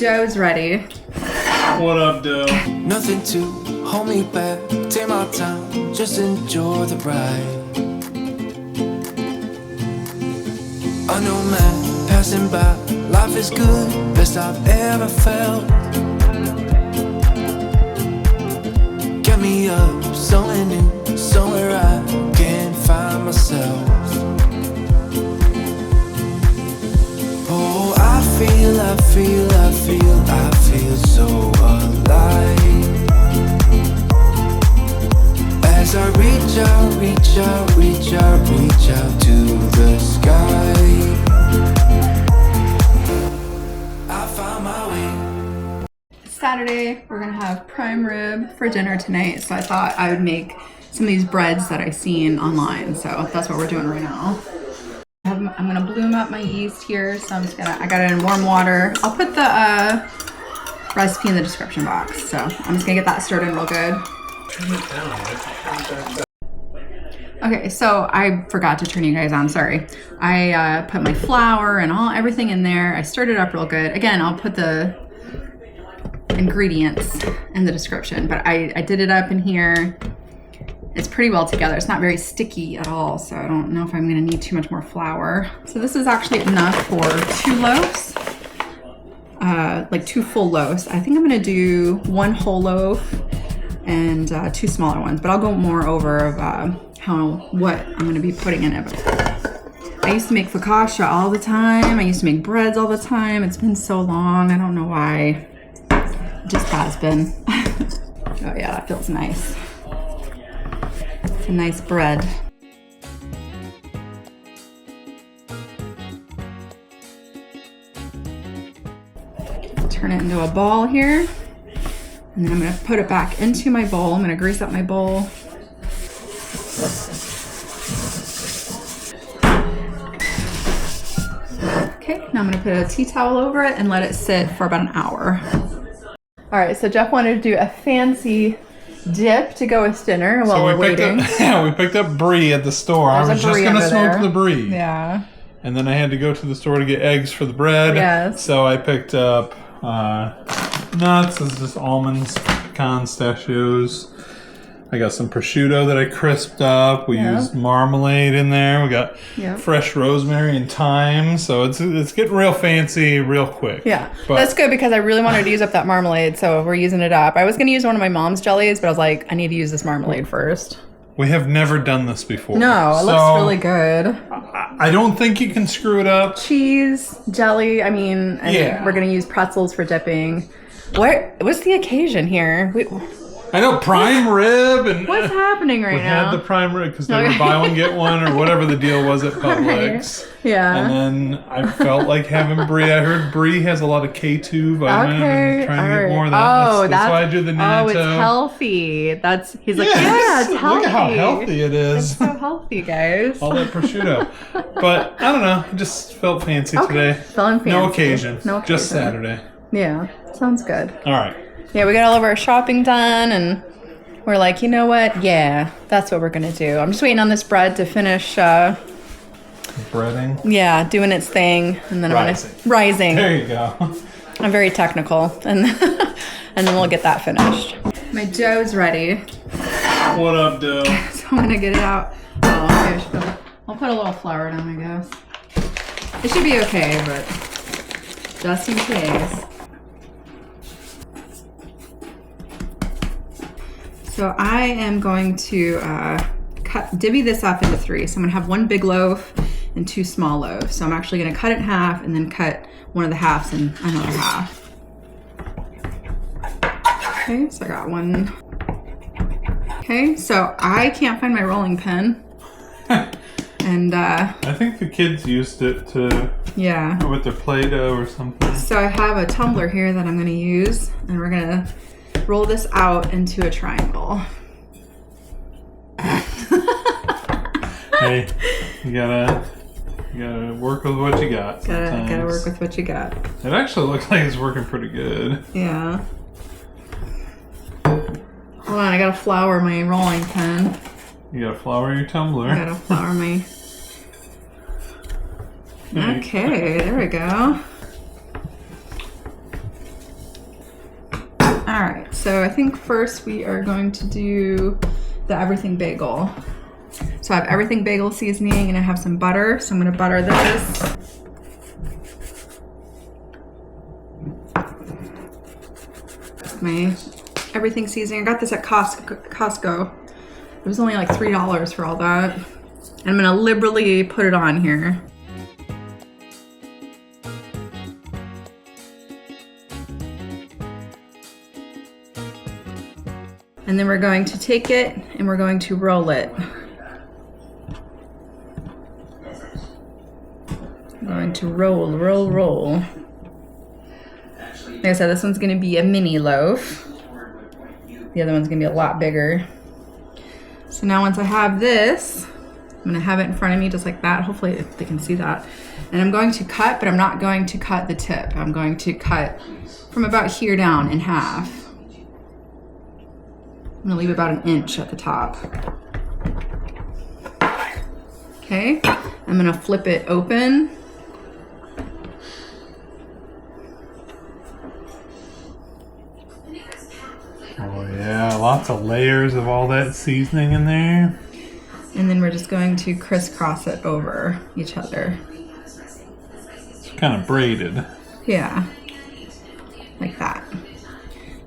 Dough's ready. What up, Dough? Nothing to hold me back. Take my time, just enjoy the ride. I know, man, passing by. Life is good, best I've ever felt. Get me up, somewhere new, somewhere I can find myself. Oh, I feel so alive. As I reach out to the sky, I found my way. Saturday, we're gonna have prime rib for dinner tonight, so I thought I would make some of these breads that I've seen online, so that's what we're doing right now. I'm gonna bloom up my yeast here, so I got it in warm water. I'll put the recipe in the description box, so I'm just gonna get that stirred in real good. Okay, so I forgot to turn you guys on, sorry. I put my flour and everything in there. I stirred it up real good. Again, I'll put the ingredients in the description, but I did it up in here. It's pretty well together. It's not very sticky at all, so I don't know if I'm gonna need too much more flour. So this is actually enough for 2 loaves, like 2 full loaves. I think I'm gonna do 1 whole loaf and 2 smaller ones, but I'll go more over of what I'm gonna be putting in it. I used to make focaccia all the time. I used to make breads all the time. It's been so long, I don't know why. It just has been. Oh yeah, that feels nice. It's a nice bread. Turn it into a ball here. And then I'm gonna put it back into my bowl. I'm gonna grease up my bowl. Okay, now I'm gonna put a tea towel over it and let it sit for about an hour. All right, so Jeff wanted to do a fancy dip to go with dinner while we're waiting. We picked up brie at the store. I was just gonna smoke the brie. Yeah. And then I had to go to the store to get eggs for the bread. Yes. So I picked up nuts. This is just almonds, pecans, pistachios. I got some prosciutto that I crisped up. We used marmalade in there. We got fresh rosemary and thyme. So it's getting real fancy real quick. Yeah, but that's good because I really wanted to use up that marmalade, so we're using it up. I was going to use one of my mom's jellies, but I was like, I need to use this marmalade first. We have never done this before. No, it looks really good. I don't think you can screw it up. Cheese, jelly, I mean we're going to use pretzels for dipping. What's the occasion here? I know, prime rib. And what's happening right now? We had the prime rib because they were buy one, get one, or whatever the deal was at Publix. Right. Yeah. And then I felt like having brie. I heard brie has a lot of K2 vitamin. Okay. I'm trying to get more of that. Oh, that's why I do the natto. Oh, it's healthy. He's like, yes, yeah, it's healthy. Look at how healthy it is. It's so healthy, guys. All that prosciutto. But I don't know. I just felt fancy today. Feeling fancy. No occasion. Just Saturday. Yeah. Sounds good. All right. Yeah, we got all of our shopping done, and we're like, you know what? Yeah, that's what we're going to do. I'm just waiting on this bread to finish. Breading? Yeah, doing its thing. And then rising. There you go. I'm very technical. And then we'll get that finished. My dough's ready. What up, Dough? So I'm going to get it out. Oh, I'll put a little flour down, I guess. It should be okay, but just in case. So I am going to divvy this up into 3. So I'm gonna have 1 big loaf and 2 small loaves. So I'm actually gonna cut it in half and then cut one of the halves in another half. Okay, so I got 1. Okay, so I can't find my rolling pin. And I think the kids used it to with their Play-Doh or something. So I have a tumbler here that I'm gonna use, and we're gonna roll this out into a triangle. Hey, you gotta work with what you got. Gotta work with what you got. It actually looks like it's working pretty good. Yeah. Hold on, I gotta flour my rolling pin. You gotta flour your tumbler. I gotta flour my... Okay, there we go. All right, so I think first we are going to do the everything bagel. So I have everything bagel seasoning and I have some butter. So I'm gonna butter this. My everything seasoning. I got this at Costco. It was only like $3 for all that. And I'm gonna liberally put it on here. And then we're going to take it and we're going to roll it. I'm going to roll, roll, roll. Like I said, this one's gonna be a mini loaf. The other one's gonna be a lot bigger. So now once I have this, I'm gonna have it in front of me just like that. Hopefully they can see that. And I'm going to cut, but I'm not going to cut the tip. I'm going to cut from about here down in half. I'm gonna leave about an inch at the top. Okay, I'm gonna flip it open. Oh yeah, lots of layers of all that seasoning in there. And then we're just going to crisscross it over each other. It's kind of braided. Yeah, like that.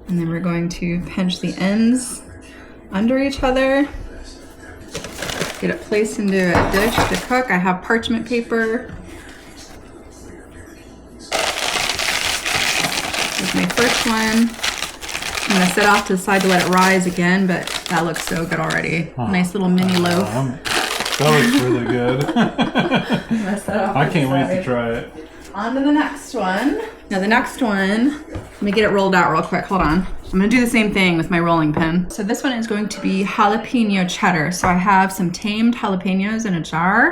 And then we're going to pinch the ends under each other. Get it placed into a dish to cook. I have parchment paper. Here's my first one. I'm gonna set off to the side to let it rise again, but that looks so good already. Nice little mini loaf. That looks really good. I can't wait to try it. On to the next one. Now the next one, let me get it rolled out real quick. Hold on. I'm gonna do the same thing with my rolling pin. So this one is going to be jalapeno cheddar. So I have some tamed jalapenos in a jar,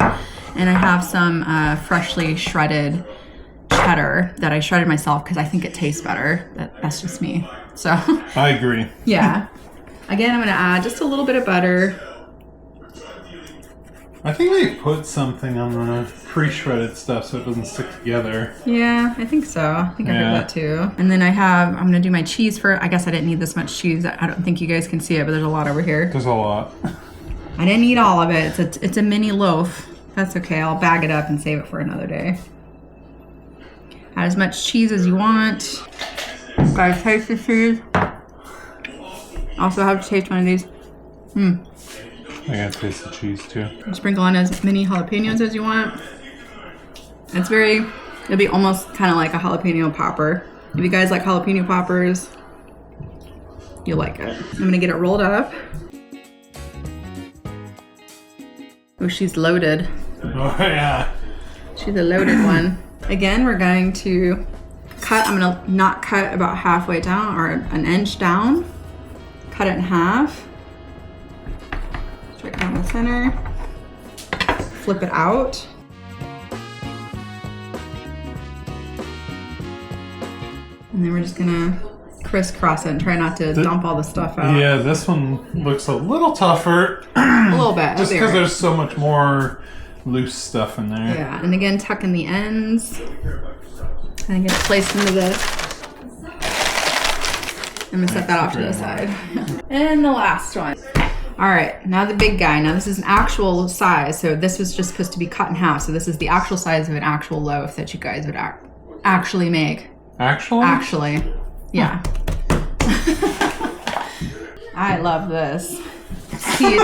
and I have some freshly shredded cheddar that I shredded myself because I think it tastes better. That's just me. So I agree. Yeah. Again, I'm gonna add just a little bit of butter. I think they put something on the pre-shredded stuff so it doesn't stick together. Yeah, I think so. I think I heard that too. And then I'm gonna do my cheese I guess I didn't need this much cheese. I don't think you guys can see it, but there's a lot over here. There's a lot. I didn't eat all of it. It's a mini loaf. That's okay. I'll bag it up and save it for another day. Add as much cheese as you want. Guys, taste the cheese. Also have to taste one of these. I gotta taste the cheese too. Sprinkle on as many jalapenos as you want. It'll be almost kind of like a jalapeno popper. If you guys like jalapeno poppers, you'll like it. I'm gonna get it rolled up. Oh, she's loaded. Oh yeah. She's a loaded one. Again, we're going to cut. I'm gonna not cut about halfway down or an inch down. Cut it in half. Straight down the center. Flip it out. And then we're just gonna crisscross it and try not to dump all the stuff out. Yeah, this one looks a little tougher. A little bit. Just because there's so much more loose stuff in there. Yeah, and again, tuck in the ends. And get it placed into this. I'm gonna set that off to the side. And the last one. All right, now the big guy. Now this is an actual size. So this was just supposed to be cut in half. So this is the actual size of an actual loaf that you guys would actually make. Actually? Actually, yeah. I love this. See,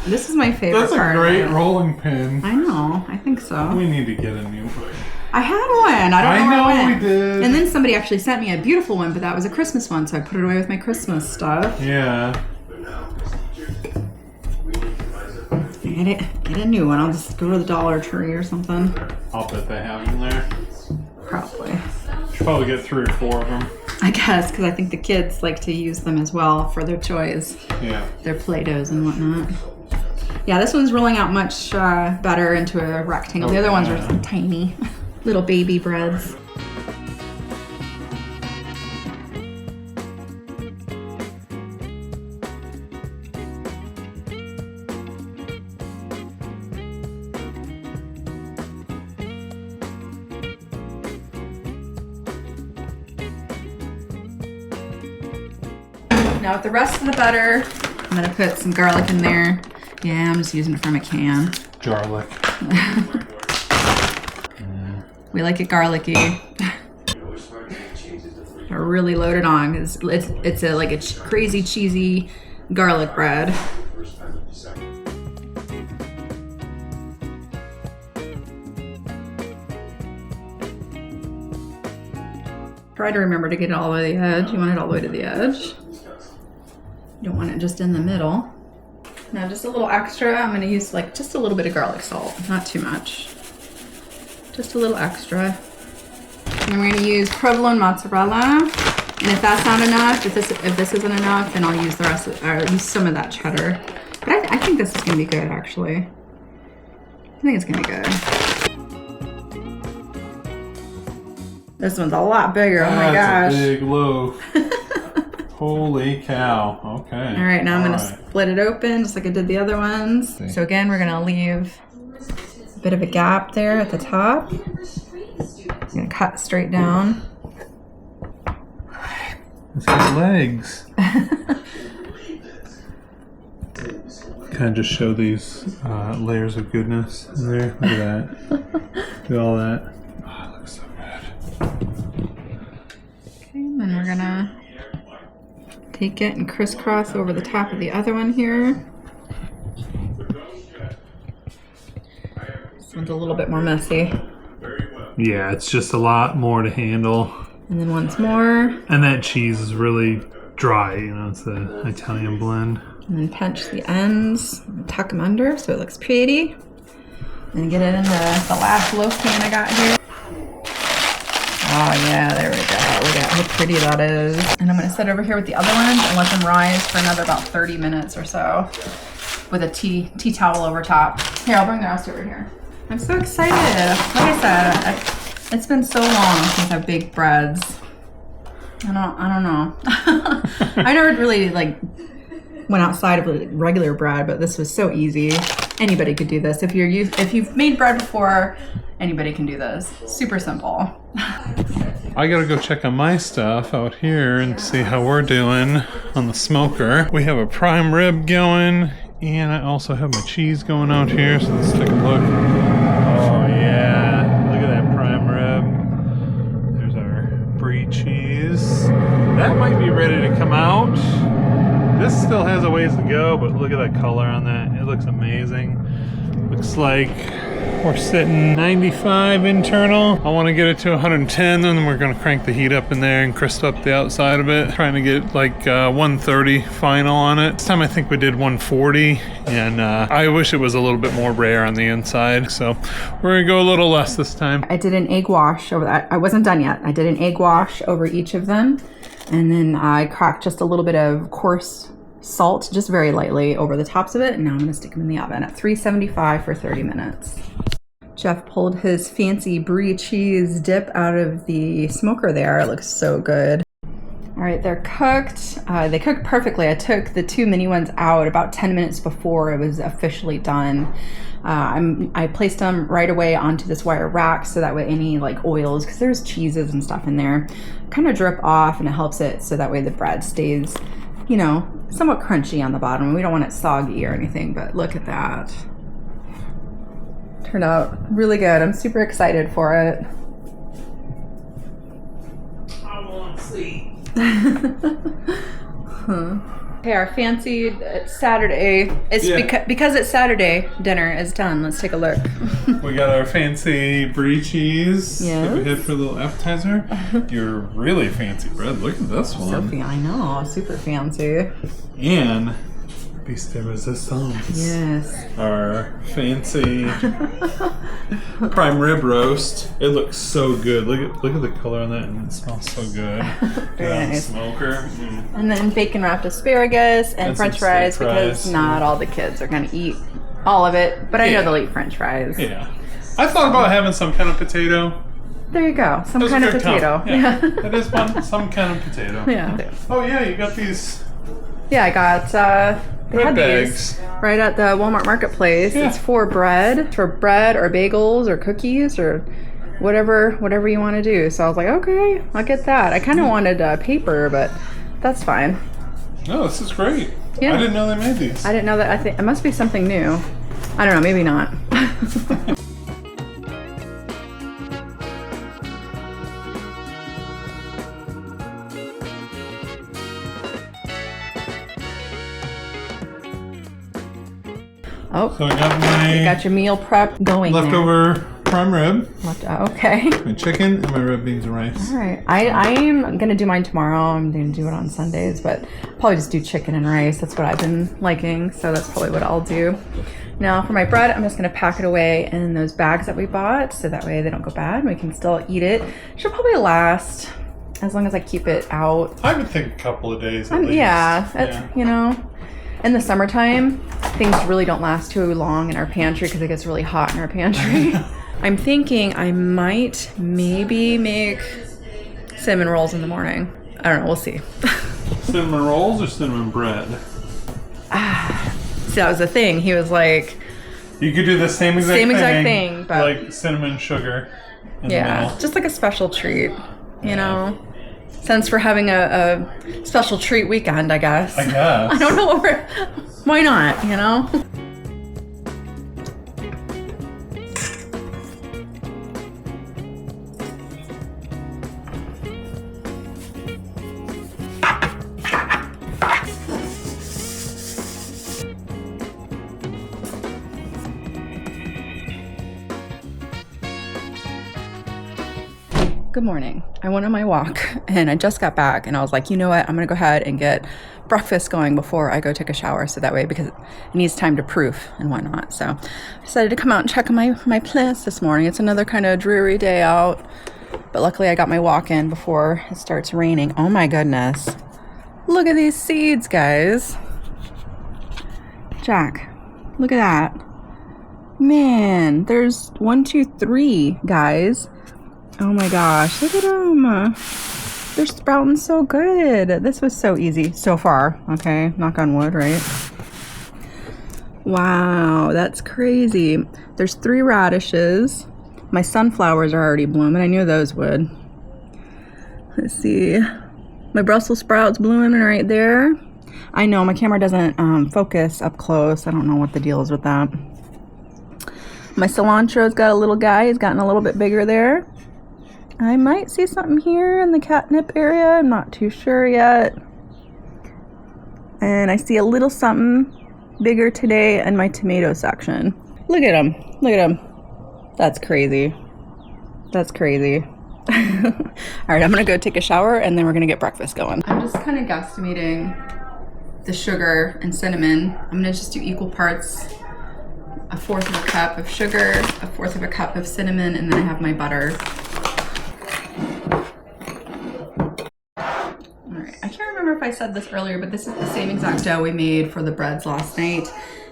this is my favorite That's a part. great rolling pin. I know, I think so. We need to get a new one. I had one. I don't know where it went. We did. And then somebody actually sent me a beautiful one, but that was a Christmas one, so I put it away with my Christmas stuff. Yeah. Get a new one. I'll just go to the Dollar Tree or something. I'll bet they have them there. Probably. Should probably get 3 or 4 of them. I guess, because I think the kids like to use them as well for their toys. Yeah. Their Play-Dohs and whatnot. Yeah, this one's rolling out much better into a rectangle. The other ones are tiny. Little baby breads. Now with the rest of the butter, I'm gonna put some garlic in there. Yeah, I'm just using it from a can. Garlic. We like it garlicky. We're really loaded on. It's a crazy cheesy garlic bread. Try to remember to get it all the way to the edge. You want it all the way to the edge. You don't want it just in the middle. Now just a little extra. I'm gonna use just a little bit of garlic salt, not too much. Just a little extra. And we're gonna use provolone mozzarella. And if that's not enough, if this isn't enough, then I'll use the rest of, or use some of that cheddar. But I think this is gonna be good, actually. I think it's gonna be good. This one's a lot bigger. Oh my gosh. That's a big loaf. Holy cow. Okay. All right, now I'm gonna split it open just like I did the other ones. So again, we're gonna leave a bit of a gap there at the top. I'm gonna cut straight down. It's got legs. Kind of just show these layers of goodness in there. Look at that. Look at all that. Oh, it looks so good. Okay, and then we're gonna take it and crisscross over the top of the other one here. This one's a little bit more messy. Yeah, it's just a lot more to handle. And then once more. And that cheese is really dry, you know, it's the Italian blend. And then pinch the ends, tuck them under so it looks pretty. And get it in the last loaf pan I got here. Oh yeah, there we go. Look at how pretty that is. And I'm gonna sit over here with the other ones and let them rise for another about 30 minutes or so with a tea towel over top. Here, I'll bring the rest over here. I'm so excited. Like I said, it's been so long since I've baked breads. I don't know. I never really went outside of regular bread, but this was so easy. Anybody could do this. If you've made bread before, anybody can do this. Super simple. I gotta go check on my stuff out here and see how we're doing on the smoker. We have a prime rib going, and I also have my cheese going out here, so let's take a look. Oh yeah, look at that prime rib. There's our brie cheese. That might be ready to come out. This still has a ways to go, but look at that color on that. It looks amazing. Looks like we're sitting 95 internal. I want to get it to 110, and then we're going to crank the heat up in there and crisp up the outside of it. Trying to get 130 final on it. This time I think we did 140, and I wish it was a little bit more rare on the inside, so we're going to go a little less this time. I did an egg wash over that. I wasn't done yet. I did an egg wash over each of them, and then I cracked just a little bit of coarse salt, just very lightly over the tops of it, and now I'm going to stick them in the oven at 375 for 30 minutes. Jeff pulled his fancy brie cheese dip out of the smoker there. It looks so good. All right, they're cooked. They cooked perfectly. I took the two mini ones out about 10 minutes before it was officially done. I placed them right away onto this wire rack so that way any oils, because there's cheeses and stuff in there, kind of drip off, and it helps it so that way the bread stays, you know, somewhat crunchy on the bottom. We don't want it soggy or anything, but look at that. Turned out really good. I'm super excited for it. I want to see. Okay, our fancy Saturday, because it's Saturday, dinner is done. Let's take a look. We got our fancy brie cheese that we had for a little appetizer. Your really fancy bread. Look at this one. Sophie, I know, super fancy. And piece de resistance. Yes. Our fancy prime rib roast. It looks so good. Look at the color on that, and it smells so good. Very nice. Smoker. And then bacon wrapped asparagus and French fries, because fries. not all the kids are gonna eat all of it, but I know they'll eat French fries. Yeah. I thought about having some kind of potato. There you go. Some Those kind are of good potato. comp. Yeah. That is one. Some kind of potato. Yeah. Oh yeah, you got these. Yeah, I got they bread had bags. these right at the Walmart Marketplace. Yeah. It's for bread or bagels or cookies or whatever you want to do. So I was like, okay, I'll get that. I kind of wanted paper, but that's fine. No, this is great. Yeah. I didn't know they made these. I didn't know that. I think it must be something new. I don't know, maybe not. Oh, So I got my you got your meal prep going. leftover prime rib, Okay. my chicken, and my red beans and rice. All right. I'm gonna do mine tomorrow. I'm gonna do it on Sundays, but I'll probably just do chicken and rice. That's what I've been liking, so that's probably what I'll do. Now for my bread, I'm just gonna pack it away in those bags that we bought, so that way they don't go bad and we can still eat it. Should probably last as long as I keep it out. I would think a couple of days at least. Yeah, you know. In the summertime, things really don't last too long in our pantry because it gets really hot in our pantry. I'm thinking I might maybe make cinnamon rolls in the morning. I don't know, we'll see. Cinnamon rolls or cinnamon bread? See, that was the thing. He was like, You could do the same exact thing, but like cinnamon sugar in the yeah, middle. just like a special treat, you know? Since we're having a special treat weekend, I guess. I guess. I don't know what why not, you know? Good morning. I went on my walk and I just got back and I was like, you know what? I'm gonna go ahead and get breakfast going before I go take a shower, so that way, because it needs time to proof and whatnot. So I decided to come out and check on my plants this morning. It's another kind of dreary day out, but luckily I got my walk in before it starts raining. Oh my goodness. Look at these seeds, guys. Jack, look at that. Man, there's 1, 2, 3 guys. Oh my gosh, look at them. They're sprouting so good. This was so easy so far. Okay, knock on wood, right? Wow, that's crazy. There's 3 radishes. My sunflowers are already blooming. I knew those would. Let's see. My Brussels sprouts blooming right there. I know my camera doesn't focus up close. I don't know what the deal is with that. My cilantro's got a little guy. He's gotten a little bit bigger there. I might see something here in the catnip area. I'm not too sure yet. And I see a little something bigger today in my tomato section. Look at him. Look at him. That's crazy. That's crazy. All right, I'm going to go take a shower and then we're going to get breakfast going. I'm just kind of guesstimating the sugar and cinnamon. I'm going to just do equal parts. 1/4 of a cup of sugar, 1/4 of a cup of cinnamon, and then I have my butter. Alright, I can't remember if I said this earlier, but this is the same exact dough we made for the breads last night.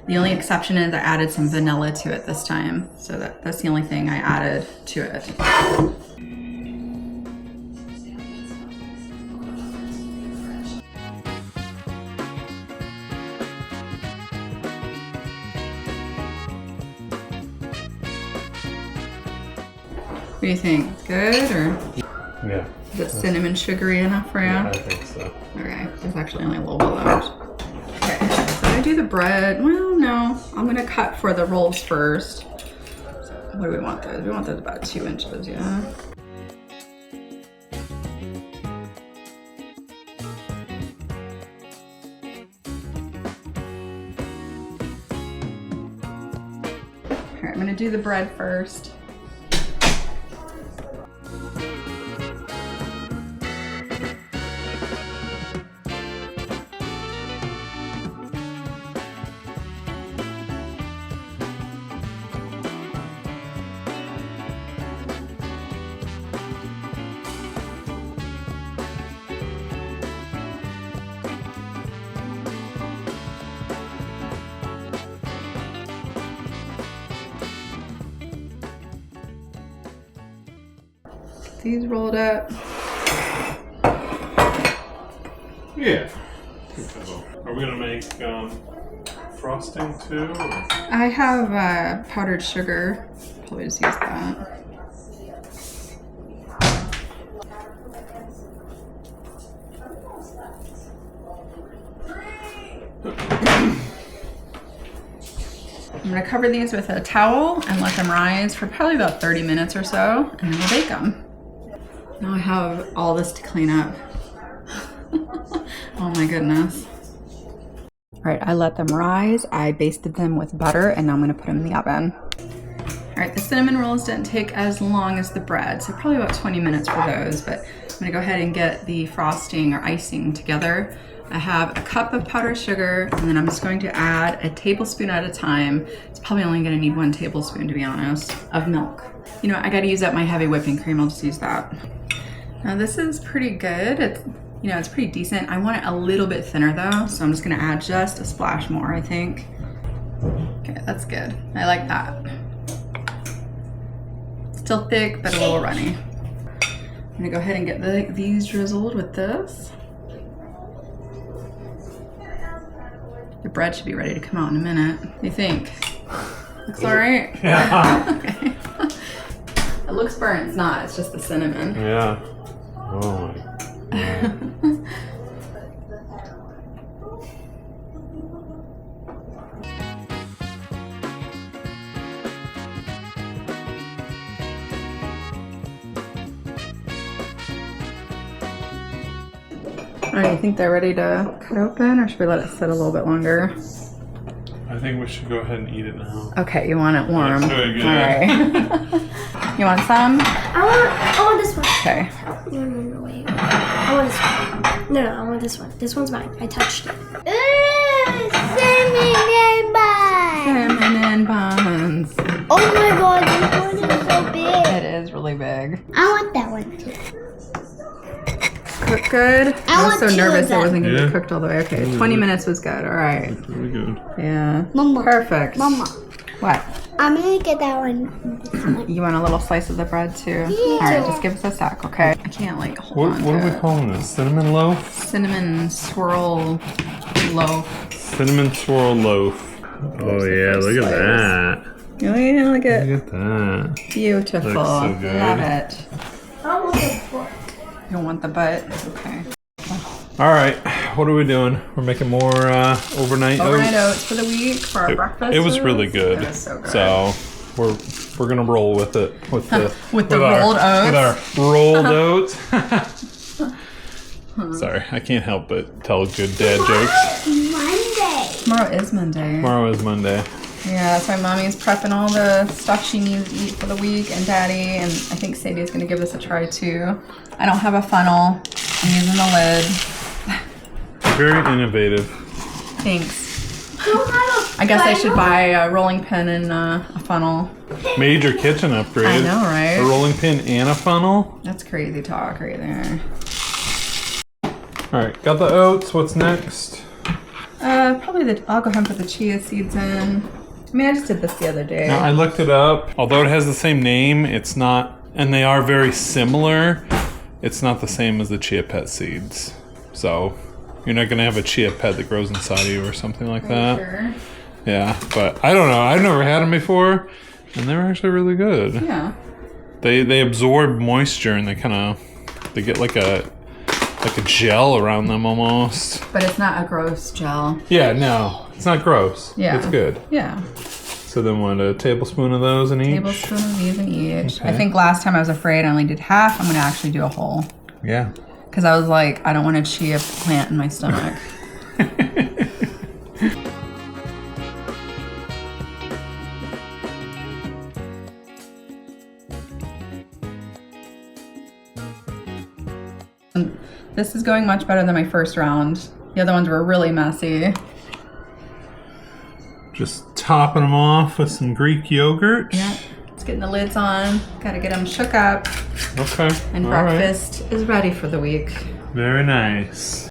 The only exception is I added some vanilla to it this time. So that's the only thing I added to it. What do you think? Good, or Yeah. is it cinnamon sugary enough for you? Yeah, I think so. Okay, there's actually only a little bit left. Okay, so I do the bread. Well, no, I'm gonna cut for the rolls first. So what do we want those? We want those about 2 inches, yeah. All right, I'm gonna do the bread first. These rolled up. Yeah. Are we gonna make frosting too? Or? I have powdered sugar. Probably just use that. I'm gonna cover these with a towel and let them rise for probably about 30 minutes or so, and then we'll bake them. Now I have all this to clean up. Oh my goodness. All right, I let them rise. I basted them with butter, and now I'm gonna put them in the oven. All right, the cinnamon rolls didn't take as long as the bread, so probably about 20 minutes for those, but I'm gonna go ahead and get the frosting or icing together. I have a cup of powdered sugar, and then I'm just going to add a tablespoon at a time. It's probably only gonna need 1 tablespoon, to be honest, of milk. You know what, I gotta use up my heavy whipping cream, I'll just use that. Now this is pretty good. It's pretty decent. I want it a little bit thinner though, so I'm just gonna add just a splash more, I think. Okay, that's good. I like that. Still thick, but a little runny. I'm gonna go ahead and get these drizzled with this. The bread should be ready to come out in a minute. What do you think? Looks all right? Yeah. Okay. It looks burnt, it's not, it's just the cinnamon. Yeah. Oh my God. All right, you think they're ready to cut open, or should we let it sit a little bit longer? I think we should go ahead and eat it now. Okay, you want it warm. That's very good. All right. You want some? I want this one. Okay. No, wait. I want this one. No, I want this one. This one's mine. I touched it. Cinnamon and buns. Oh my god, this one is so big. It is really big. I want that one too. Cooked good? I was want so two nervous of it them. wasn't going to Yeah. be cooked all the way. Okay, 20 minutes was good. All right. Really good. Yeah. Mama. Perfect. Mama, What? I'm gonna get that one. You want a little slice of the bread too? Yeah. All right, just give us a sec, okay? I can't like hold on What to are we it. calling this? Cinnamon loaf? Cinnamon swirl loaf. Cinnamon swirl loaf. Oh yeah, first look at slice. that. Oh yeah, look at Look at that. beautiful. Looks so good. Love it. I want the foot. You don't want the butt? Okay. All right, what are we doing? We're making more overnight Overnight oats. oats for the week for our breakfast. It was really good. It was so good. So we're gonna roll with it with the rolled oats. With our rolled oats. Sorry, I can't help but tell good dad jokes. Monday. Tomorrow is Monday. Tomorrow is Monday. Yeah, so my mommy's prepping all the stuff she needs to eat for the week, and Daddy, and I think Sadie's gonna give this a try too. I don't have a funnel. I'm using the lid. Very innovative. Thanks. I guess I should buy a rolling pin and a funnel. Major kitchen upgrade. I know, right? A rolling pin and a funnel. That's crazy talk right there. All right, got the oats. What's next? Probably I'll go ahead and put the chia seeds in. I mean, I just did this the other day. Now, I looked it up. Although it has the same name, it's not, and they are very similar. It's not the same as the chia pet seeds. So you're not gonna have a chia pet that grows inside of you or something like that. Sure. Yeah, but I don't know. I've never had them before, and they're actually really good. Yeah. They absorb moisture and they get like a gel around them almost. But it's not a gross gel. Yeah, no, it's not gross. Yeah. It's good. Yeah. So then what, a tablespoon of those in each? Tablespoon of these in each. Okay. I think last time I was afraid I only did half. I'm going to actually do a whole. Yeah. Because I was like, I don't want a chia plant in my stomach. This is going much better than my first round. The other ones were really messy. Just topping them off with some Greek yogurt. Yeah. Just getting the lids on. Got to get them shook up. Okay. And All right. breakfast is ready for the week. Very nice.